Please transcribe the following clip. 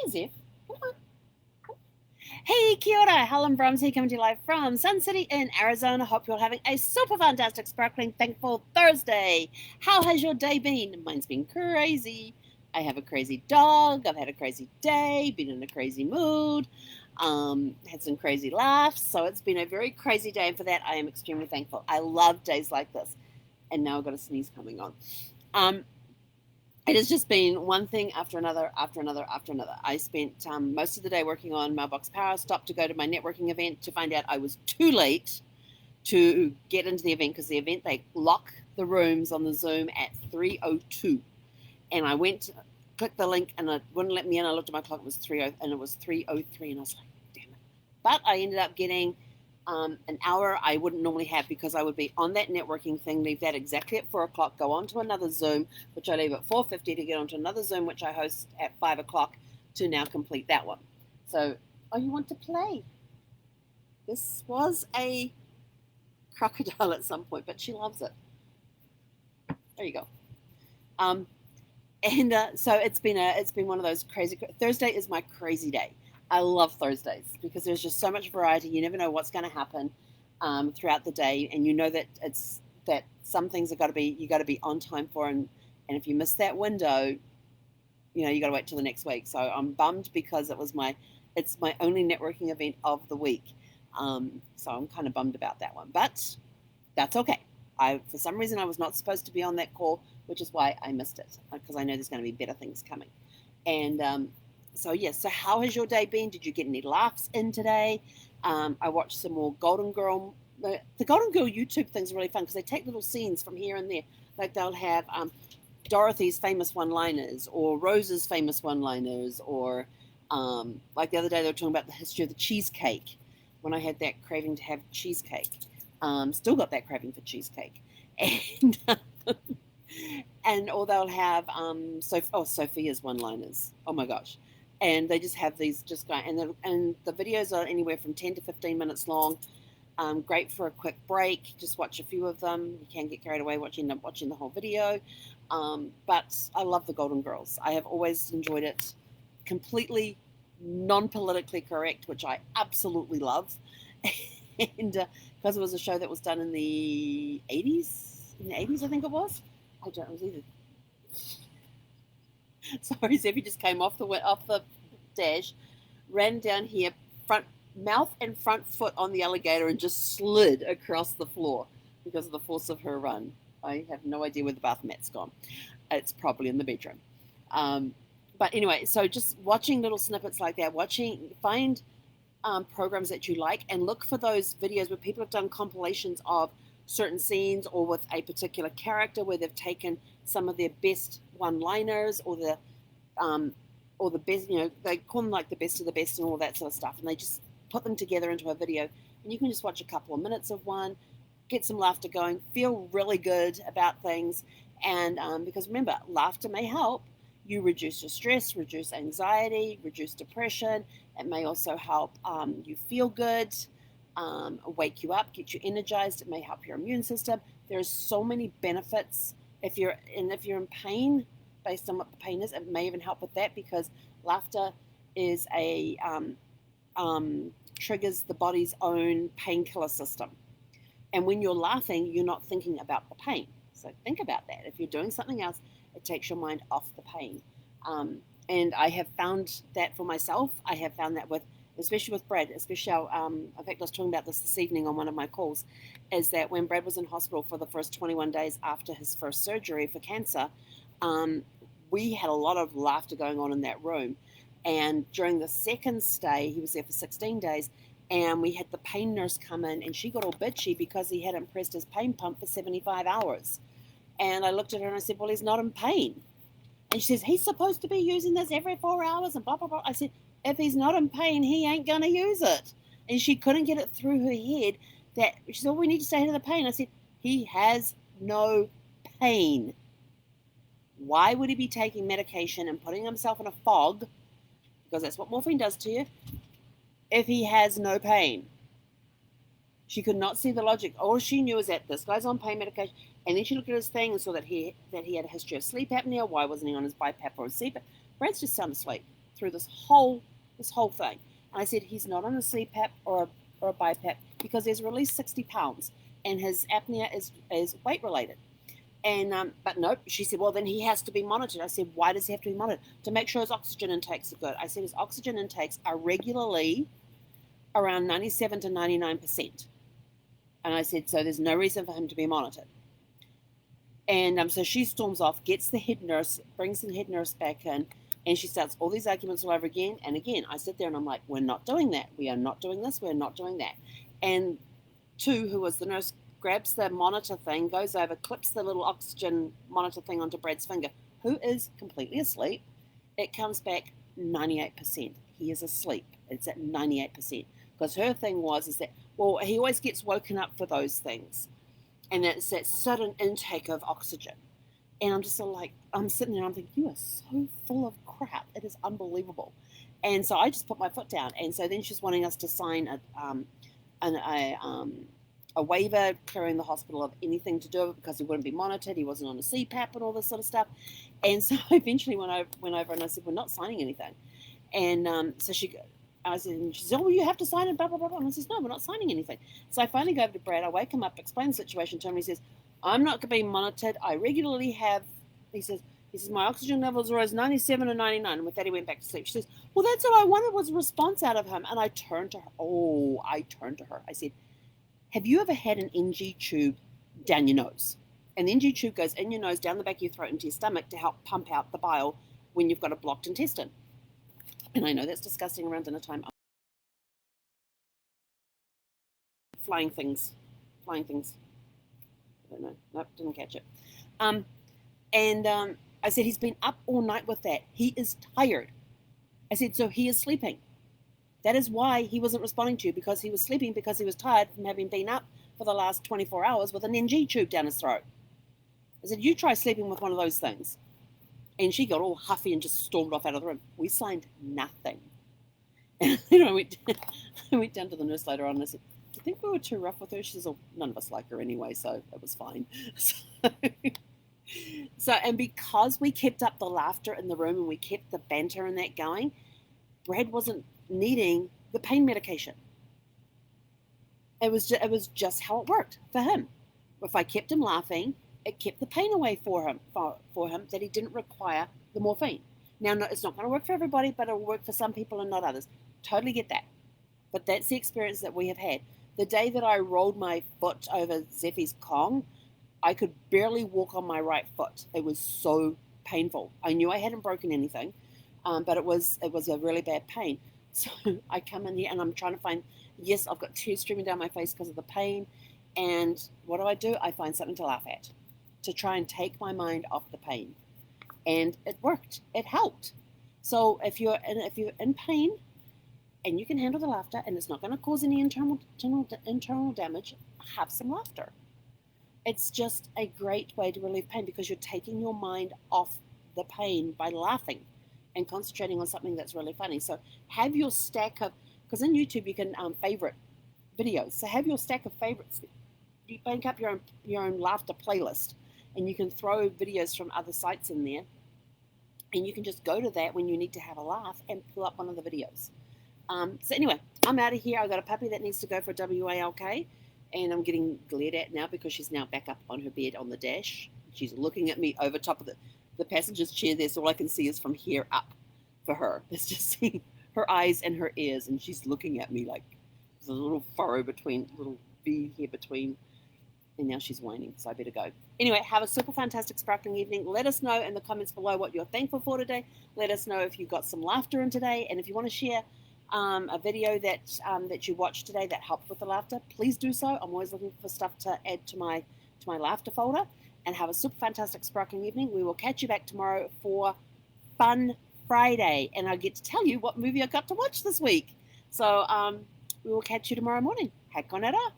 Zeph. Come on. Hey, kia ora. Helen Brahms here, coming to you live from Sun City in Arizona. Hope you're having a super fantastic, sparkling, thankful Thursday. How has your day been? Mine's been crazy. I have a crazy dog. I've had a crazy day, been in a crazy mood, had some crazy laughs. So it's been a very crazy day, and for that I am extremely thankful. I love days like this. And now I've got a sneeze coming on. It has just been one thing after another, after another, after another. I spent most of the day working on Mailbox Power, stopped to go to my networking event to find out I was too late to get into the event, because the event, they lock the rooms on the Zoom at 3:02. And I went, clicked the link, and it wouldn't let me in. I looked at my clock, it was 3:00, and it was 3:03, and I was like, damn it. But I ended up getting an hour I wouldn't normally have, because I would be on that networking thing, leave that exactly at 4 o'clock, go on to another Zoom, which I leave at 4:50 to get onto another Zoom, which I host at 5 o'clock to now complete that one. So, oh, you want to play? This was a crocodile at some point, but she loves it. There you go. So it's been one of those crazy. Thursday is my crazy day. I love Thursdays because there's just so much variety. You never know what's going to happen throughout the day, and you know that some things you got to be on time for, and if you miss that window, you got to wait till the next week. So I'm bummed because it's my only networking event of the week. So I'm kind of bummed about that one, but that's okay. For some reason I was not supposed to be on that call, which is why I missed it, because I know there's going to be better things coming. And so how has your day been? Did you get any laughs in today? I watched some more Golden Girl. The Golden Girl YouTube thing's really fun because they take little scenes from here and there. Like they'll have Dorothy's famous one-liners, or Rose's famous one-liners, or like the other day they were talking about the history of the cheesecake. When I had that craving to have cheesecake, still got that craving for cheesecake, and or they'll have Sophia's one-liners. Oh my gosh. And they just have these and the videos are anywhere from 10 to 15 minutes long. Great for a quick break. Just watch a few of them. You can get carried away watching the whole video. But I love the Golden Girls. I have always enjoyed it. Completely non-politically correct, which I absolutely love. And because it was a show that was done in the 80s. In the 80s, I think it was. I don't know, it was either. Sorry, Zeffy just came off the dash, ran down here, mouth and front foot on the alligator, and just slid across the floor because of the force of her run. I have no idea where the bath mat's gone. It's probably in the bedroom. But anyway, so just watching little snippets like that, find programs that you like, and look for those videos where people have done compilations of certain scenes, or with a particular character where they've taken some of their best one-liners, or the best, they call them like the best of the best and all that sort of stuff, and they just put them together into a video, and you can just watch a couple of minutes of one, get some laughter going, feel really good about things, and because remember, laughter may help you reduce your stress, reduce anxiety, reduce depression. It may also help you feel good, wake you up, get you energized. It may help your immune system. There's so many benefits. If you're in pain, based on what the pain is, it may even help with that, because laughter is triggers the body's own painkiller system. And when you're laughing, you're not thinking about the pain. So think about that. If you're doing something else, it takes your mind off the pain. And I have found that for myself. I have found that especially with Brad, especially in fact, I was talking about this evening on one of my calls, is that when Brad was in hospital for the first 21 days after his first surgery for cancer, we had a lot of laughter going on in that room. And during the second stay, he was there for 16 days, and we had the pain nurse come in, and she got all bitchy because he hadn't pressed his pain pump for 75 hours. And I looked at her and I said, well, he's not in pain. And she says, he's supposed to be using this every 4 hours and blah, blah, blah. I said, if he's not in pain, he ain't going to use it. And she couldn't get it through her head that, she said, we need to stay out of the pain. I said, he has no pain. Why would he be taking medication and putting himself in a fog, because that's what morphine does to you, if he has no pain? She could not see the logic. All she knew is that this guy's on pain medication. And then she looked at his thing and saw that he had a history of sleep apnea. Why wasn't he on his BiPAP or his CPAP? Brad's just sound asleep. through this whole thing. And I said, he's not on a CPAP or a BiPAP because he's released 60 pounds and his apnea is weight related. And but no, she said, well, then he has to be monitored. I said, why does he have to be monitored? To make sure his oxygen intakes are good. I said his oxygen intakes are regularly around 97 to 99%. And I said, so there's no reason for him to be monitored. And so she storms off, gets the head nurse, brings the head nurse back in, and she starts all these arguments all over again. And again, I sit there and I'm like, we're not doing that. We are not doing this. We're not doing that. And two, who was the nurse, grabs the monitor thing, goes over, clips the little oxygen monitor thing onto Brad's finger, who is completely asleep. It comes back 98%. He is asleep. It's at 98%. Because her thing is that, well, he always gets woken up for those things. And it's that sudden intake of oxygen. And I'm just sort of like, I'm sitting there and I'm thinking, you are so full of crap. It is unbelievable. And so I just put my foot down. And so then she's wanting us to sign a waiver clearing the hospital of anything to do with it because he wouldn't be monitored, he wasn't on a CPAP and all this sort of stuff. And so I eventually went over and I said, we're not signing anything. And so she said, oh, well, you have to sign it, blah, blah, blah, blah. And I says, no, we're not signing anything. So I finally go over to Brad, I wake him up, explain the situation to him, and he says, I'm not going to be monitored. I regularly have, he says, my oxygen levels are always 97 or 99. And with that, he went back to sleep. She says, well, that's all I wanted was a response out of him. And I turned to her. I said, have you ever had an NG tube down your nose? An NG tube goes in your nose, down the back of your throat, into your stomach to help pump out the bile when you've got a blocked intestine. And I know that's disgusting around dinner time. Flying things. I don't know. Nope, didn't catch it. I said, he's been up all night with that. He is tired. I said, so he is sleeping. That is why he wasn't responding to you, because he was sleeping, because he was tired from having been up for the last 24 hours with an NG tube down his throat. I said, you try sleeping with one of those things. And she got all huffy and just stormed off out of the room. We signed nothing. And I went down to the nurse later on and I said, do you think we were too rough with her? She says, oh, none of us like her anyway, so it was fine. And because we kept up the laughter in the room and we kept the banter and that going, Brad wasn't needing the pain medication. It was just how it worked for him. If I kept him laughing, it kept the pain away for him that he didn't require the morphine. Now, no, it's not going to work for everybody, but it'll work for some people and not others. Totally get that. But that's the experience that we have had. The day that I rolled my foot over Zeffy's Kong, I could barely walk on my right foot. It was so painful. I knew I hadn't broken anything, but it was a really bad pain. So I come in here and I'm trying to find, yes, I've got tears streaming down my face because of the pain. And what do? I find something to laugh at to try and take my mind off the pain. And it worked. It helped. So if you're in pain and you can handle the laughter and it's not going to cause any internal damage, have some laughter. It's just a great way to relieve pain because you're taking your mind off the pain by laughing and concentrating on something that's really funny. So have your stack of, because in YouTube you can favorite videos. So have your stack of favorites. You make up your own laughter playlist, and you can throw videos from other sites in there, and you can just go to that when you need to have a laugh and pull up one of the videos. So anyway, I'm out of here. I've got a puppy that needs to go for WALK, and I'm getting glared at now because she's now back up on her bed on the dash. She's looking at me over top of the passenger's chair there, so all I can see is from here up for her. It's just her eyes and her ears, and she's looking at me like there's a little furrow between, little V here between, and now she's whining, so I better go. Anyway, have a super fantastic sparkling evening. Let us know in the comments below what you're thankful for today. Let us know if you got some laughter in today, and if you want to share a video that you watched today that helped with the laughter, please do so. I'm always looking for stuff to add to my laughter folder. And have a super fantastic sparkling evening. We will catch you back tomorrow for Fun Friday, and I'll get to tell you what movie I got to watch this week. So we will catch you tomorrow morning. Hakkonera.